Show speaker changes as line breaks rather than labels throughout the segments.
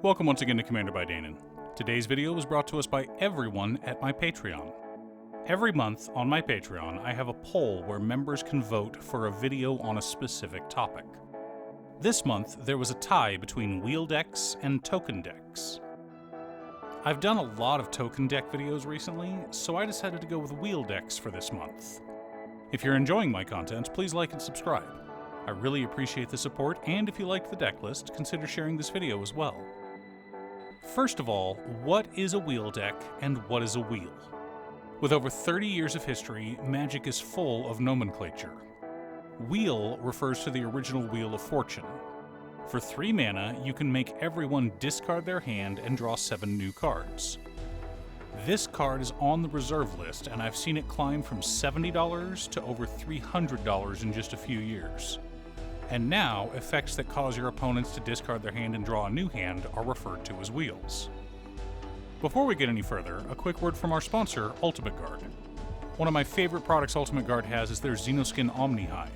Welcome once again to Commander by Danon. Today's video was brought to us by everyone at my Patreon. Every month on my Patreon, I have a poll where members can vote for a video on a specific topic. This month, there was a tie between wheel decks and token decks. I've done a lot of token deck videos recently, so I decided to go with wheel decks for this month. If you're enjoying my content, please like and subscribe. I really appreciate the support, and if you liked the deck list, consider sharing this video as well. First of all, what is a wheel deck and what is a wheel? With over 30 years of history, Magic is full of nomenclature. Wheel refers to the original Wheel of Fortune. For 3 mana, you can make everyone discard their hand and draw 7 new cards. This card is on the reserve list, and I've seen it climb from $70 to over $300 in just a few years. And now, effects that cause your opponents to discard their hand and draw a new hand are referred to as wheels. Before we get any further, a quick word from our sponsor, Ultimate Guard. One of my favorite products Ultimate Guard has is their Xenoskin Omni Hive.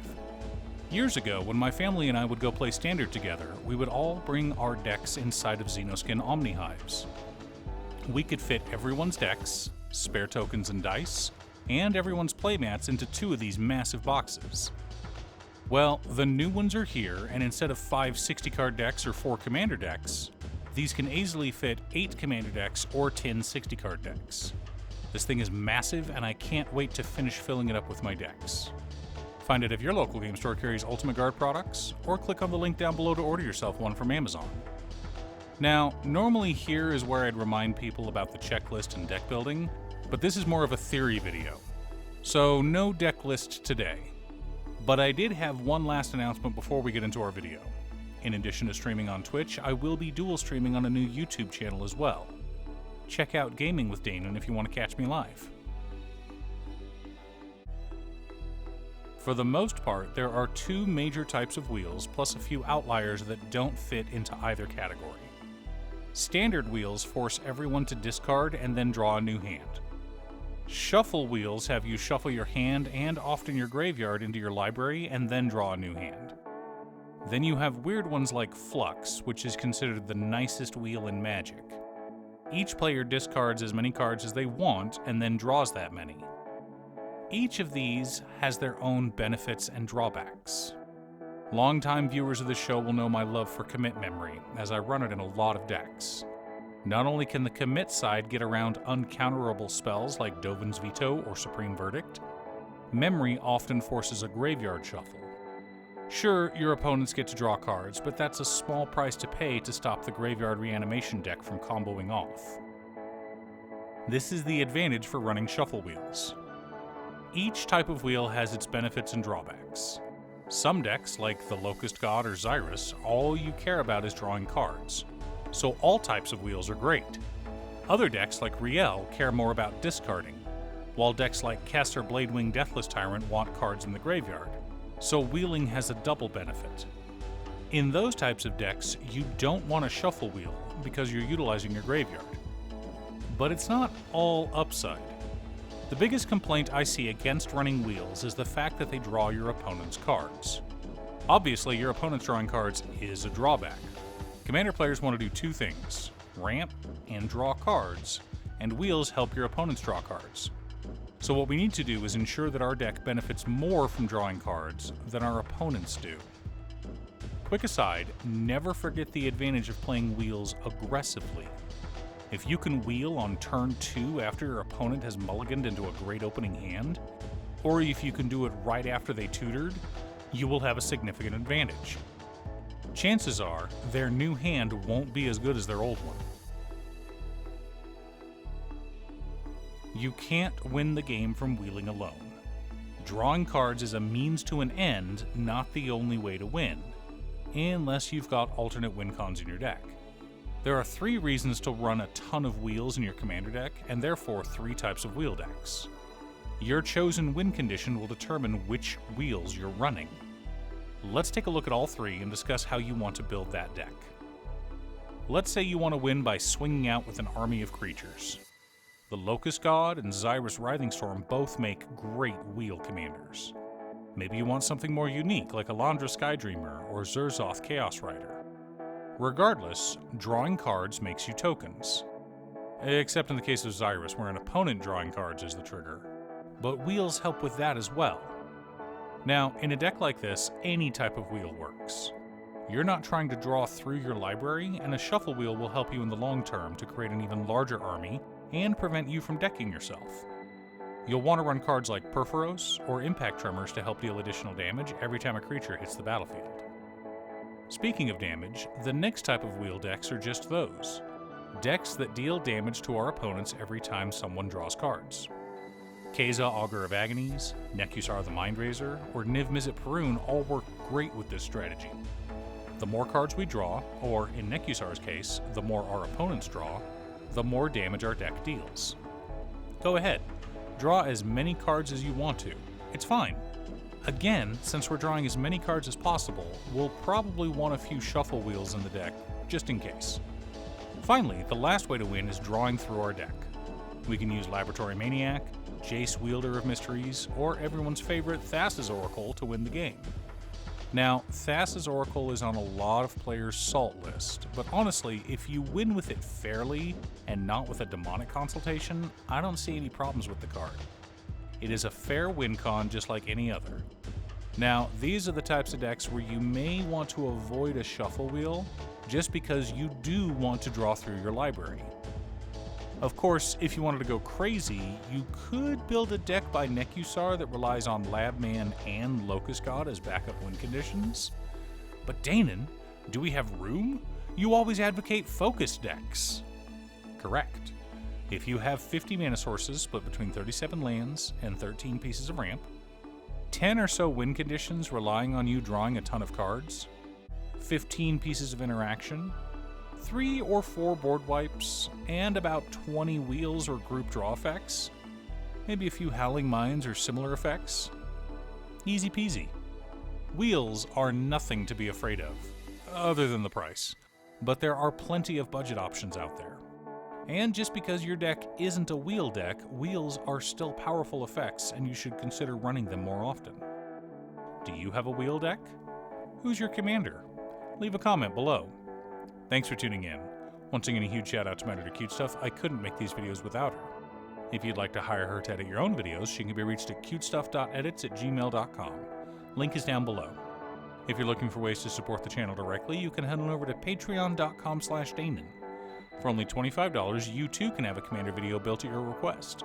Years ago, when my family and I would go play Standard together, we would all bring our decks inside of Xenoskin Omni Hives. We could fit everyone's decks, spare tokens and dice, and everyone's playmats into 2 of these massive boxes. Well, the new ones are here, and instead of 5 60-card decks or 4 commander decks, these can easily fit 8 commander decks or 10 60-card decks. This thing is massive, and I can't wait to finish filling it up with my decks. Find it if your local game store carries Ultimate Guard products, or click on the link down below to order yourself one from Amazon. Now, normally here is where I'd remind people about the checklist and deck building, but this is more of a theory video. So no deck list today. But I did have one last announcement before we get into our video. In addition to streaming on Twitch, I will be dual streaming on a new YouTube channel as well. Check out Gaming with Danon if you want to catch me live. For the most part, there are 2 major types of wheels, plus a few outliers that don't fit into either category. Standard wheels force everyone to discard and then draw a new hand. Shuffle wheels have you shuffle your hand and often your graveyard into your library and then draw a new hand. Then you have weird ones like Flux, which is considered the nicest wheel in Magic. Each player discards as many cards as they want and then draws that many. Each of these has their own benefits and drawbacks. Longtime viewers of the show will know my love for commit memory, as I run it in a lot of decks. Not only can the commit side get around uncounterable spells like Dovin's Veto or Supreme Verdict, memory often forces a graveyard shuffle. Sure, your opponents get to draw cards, but that's a small price to pay to stop the graveyard reanimation deck from comboing off. This is the advantage for running shuffle wheels. Each type of wheel has its benefits and drawbacks. Some decks, like the Locust God or Xyrus, all you care about is drawing cards, so all types of wheels are great. Other decks, like Riel, care more about discarding, while decks like Kess or Bladewing Deathless Tyrant want cards in the graveyard, so wheeling has a double benefit. In those types of decks, you don't want a shuffle wheel because you're utilizing your graveyard. But it's not all upside. The biggest complaint I see against running wheels is the fact that they draw your opponent's cards. Obviously, your opponent's drawing cards is a drawback. Commander players want to do 2 things, ramp and draw cards, and wheels help your opponents draw cards. So what we need to do is ensure that our deck benefits more from drawing cards than our opponents do. Quick aside, never forget the advantage of playing wheels aggressively. If you can wheel on turn 2 after your opponent has mulliganed into a great opening hand, or if you can do it right after they tutored, you will have a significant advantage. Chances are, their new hand won't be as good as their old one. You can't win the game from wheeling alone. Drawing cards is a means to an end, not the only way to win, unless you've got alternate win cons in your deck. There are 3 reasons to run a ton of wheels in your commander deck, and therefore 3 types of wheel decks. Your chosen win condition will determine which wheels you're running. Let's take a look at all 3 and discuss how you want to build that deck. Let's say you want to win by swinging out with an army of creatures. The Locust God and Xyrus Writhing Storm both make great wheel commanders. Maybe you want something more unique like Alondra Skydreamer or Zerzoth Chaos Rider. Regardless, drawing cards makes you tokens. Except in the case of Xyrus, where an opponent drawing cards is the trigger. But wheels help with that as well. Now, in a deck like this, any type of wheel works. You're not trying to draw through your library, and a shuffle wheel will help you in the long term to create an even larger army and prevent you from decking yourself. You'll want to run cards like Perforos or Impact Tremors to help deal additional damage every time a creature hits the battlefield. Speaking of damage, the next type of wheel decks are just those. Decks that deal damage to our opponents every time someone draws cards. Keza, Augur of Agonies, Nekusar the Mindraiser, or Niv Mizzet Perun all work great with this strategy. The more cards we draw, or in Nekusar's case, the more our opponents draw, the more damage our deck deals. Go ahead, draw as many cards as you want to. It's fine. Again, since we're drawing as many cards as possible, we'll probably want a few shuffle wheels in the deck, just in case. Finally, the last way to win is drawing through our deck. We can use Laboratory Maniac, Jace Wielder of Mysteries, or everyone's favorite Thassa's Oracle to win the game. Now, Thassa's Oracle is on a lot of players' salt list, but honestly, if you win with it fairly and not with a demonic consultation, I don't see any problems with the card. It is a fair win con just like any other. Now, these are the types of decks where you may want to avoid a shuffle wheel just because you do want to draw through your library. Of course, if you wanted to go crazy, you could build a deck by Nekusar that relies on Labman and Locust God as backup win conditions. But Danon, do we have room? You always advocate focus decks. Correct. If you have 50 mana sources split between 37 lands and 13 pieces of ramp, 10 or so win conditions relying on you drawing a ton of cards, 15 pieces of interaction, 3 or 4 board wipes, and about 20 wheels or group draw effects, maybe a few Howling Minds or similar effects. Easy peasy. Wheels are nothing to be afraid of, other than the price, but there are plenty of budget options out there. And just because your deck isn't a wheel deck, wheels are still powerful effects and you should consider running them more often. Do you have a wheel deck? Who's your commander? Leave a comment below. Thanks for tuning in. Once again, a huge shout out to my editor Cutestuff. I couldn't make these videos without her. If you'd like to hire her to edit your own videos, she can be reached at cutestuff.edits@gmail.com. Link is down below. If you're looking for ways to support the channel directly, you can head on over to patreon.com/Danon. For only $25, you too can have a commander video built at your request.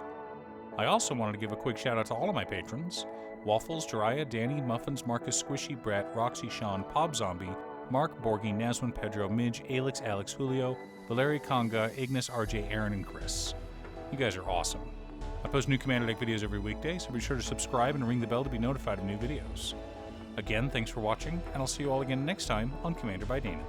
I also wanted to give a quick shout out to all of my patrons: Waffles, Jiraiya, Danny, Muffins, Marcus, Squishy, Brett, Roxy, Sean, Pob Zombie, Mark, Borgie, Nazwin, Pedro, Midge, Alex, Alex, Julio, Valerie, Conga, Ignis, RJ, Aaron, and Chris. You guys are awesome. I post new Commander Deck videos every weekday, so be sure to subscribe and ring the bell to be notified of new videos. Again, thanks for watching, and I'll see you all again next time on Commander by Danon.